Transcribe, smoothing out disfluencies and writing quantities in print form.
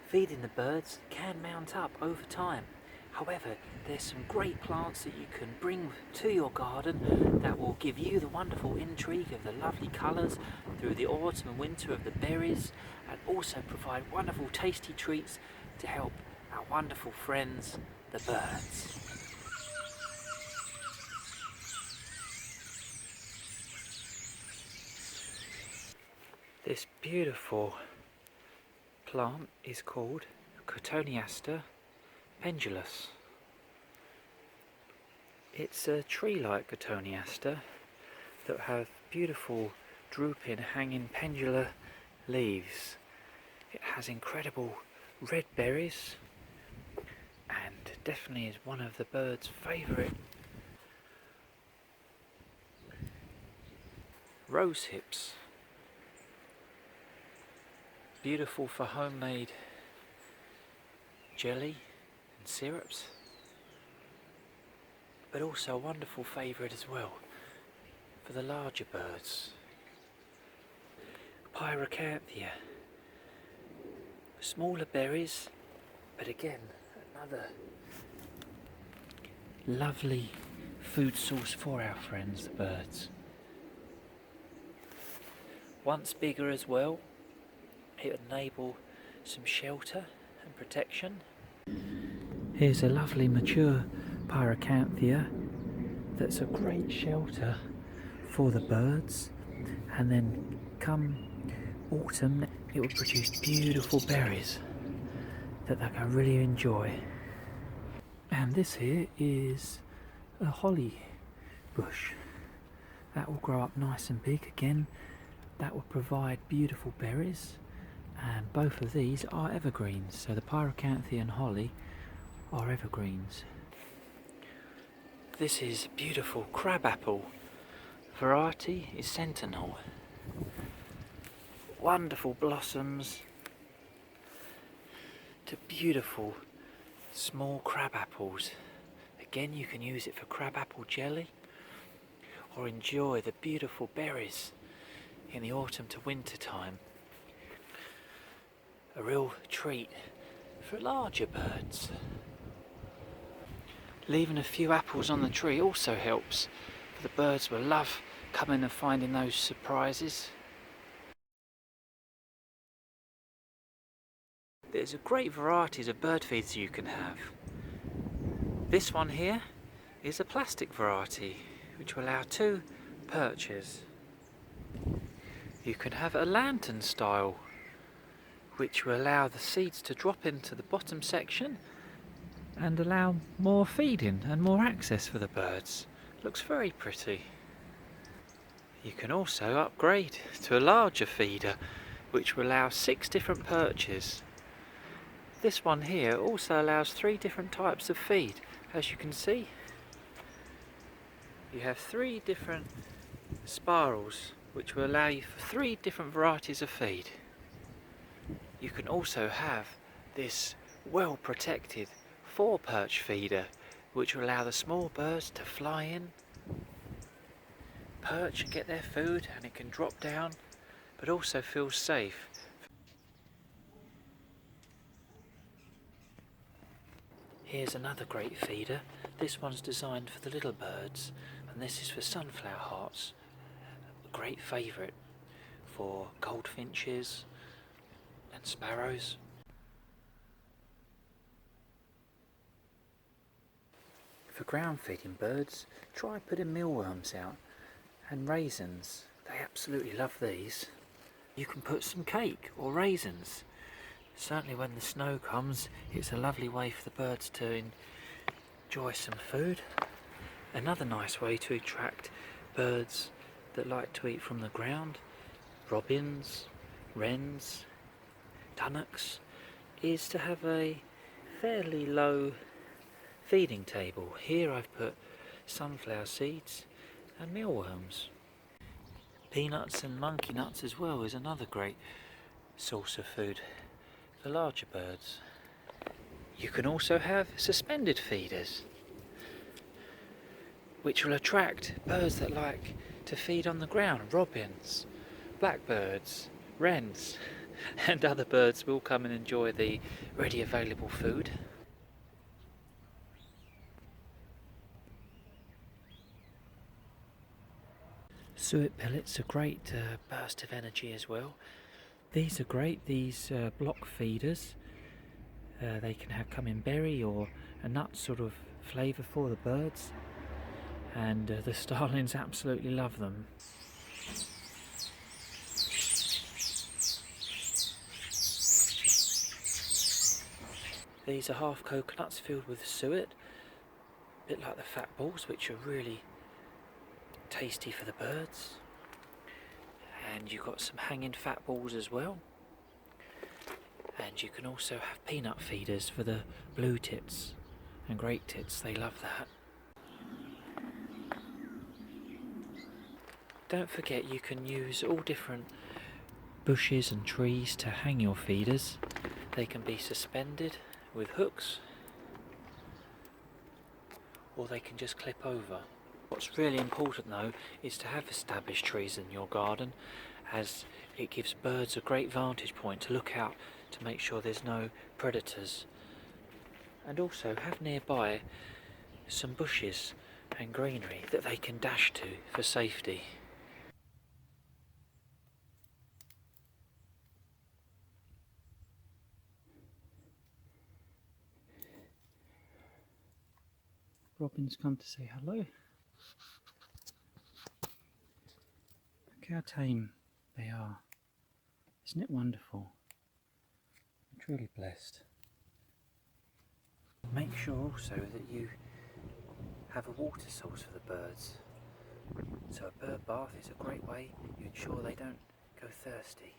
Feeding the birds can mount up over time. However, there's some great plants that you can bring to your garden that will give you the wonderful intrigue of the lovely colours through the autumn and winter of the berries, and also provide wonderful tasty treats to help our wonderful friends, the birds. This beautiful plant is called Cotoneaster pendulus. It's a tree-like Cotoneaster that have beautiful drooping, hanging pendular leaves. It has incredible red berries and definitely is one of the bird's favourite. Rose hips, beautiful for homemade jelly and syrups, but also a wonderful favourite as well for the larger birds. Pyracanthia, smaller berries, but again another lovely food source for our friends the birds. Once bigger as well, it would enable some shelter and protection. Here's a lovely mature Pyracanthia that's a great shelter for the birds, and then come autumn it will produce beautiful berries that they can really enjoy. And this here is a holly bush that will grow up nice and big again. That will provide beautiful berries, and both of these are evergreens, so the Pyracanthia and holly are evergreens. This is beautiful crabapple. Variety is Sentinel. Wonderful blossoms to beautiful small crabapples. Again, you can use it for crabapple jelly or enjoy the beautiful berries in the autumn to winter time. A real treat for larger birds. Leaving a few apples on the tree also helps, for the birds will love coming and finding those surprises. There's a great varieties of bird feeders you can have. This one here is a plastic variety which will allow 2 perches. You can have a lantern style which will allow the seeds to drop into the bottom section and allow more feeding and more access for the birds. Looks very pretty. You can also upgrade to a larger feeder which will allow 6 different perches. This one here also allows 3 different types of feed. As you can see, you have 3 different spirals which will allow you for 3 different varieties of feed. You can also have this well protected 4 perch feeder which will allow the small birds to fly in, perch and get their food, and it can drop down but also feels safe. Here's another great feeder. This one's designed for the little birds, and this is for sunflower hearts. A great favourite for goldfinches and sparrows. For ground feeding birds, try putting mealworms out and raisins. They absolutely love these. You can put some cake or raisins. Certainly when the snow comes, it's a lovely way for the birds to enjoy some food. Another nice way to attract birds that like to eat from the ground, robins, wrens, dunnocks, is to have a fairly low feeding table. Here I've put sunflower seeds and mealworms. Peanuts and monkey nuts as well is another great source of food for larger birds. You can also have suspended feeders which will attract birds that like to feed on the ground, robins, blackbirds, wrens. and other birds will come and enjoy the ready available food. Suet pellets are great burst of energy as well. These are great, these block feeders. They can come in berry or a nut sort of flavour for the birds, and the starlings absolutely love them. These are half coconuts filled with suet, a bit like the fat balls, which are really tasty for the birds. And you've got some hanging fat balls as well. And you can also have peanut feeders for the blue tits and great tits, they love that. Don't forget you can use all different bushes and trees to hang your feeders. They can be suspended with hooks, or they can just clip over. What's really important though is to have established trees in your garden, as it gives birds a great vantage point to look out to make sure there's no predators. And also have nearby some bushes and greenery that they can dash to for safety. Robin's come to say hello. Look how tame they are. Isn't it wonderful? I'm truly blessed. Make sure also that you have a water source for the birds. So a bird bath is a great way you ensure they don't go thirsty.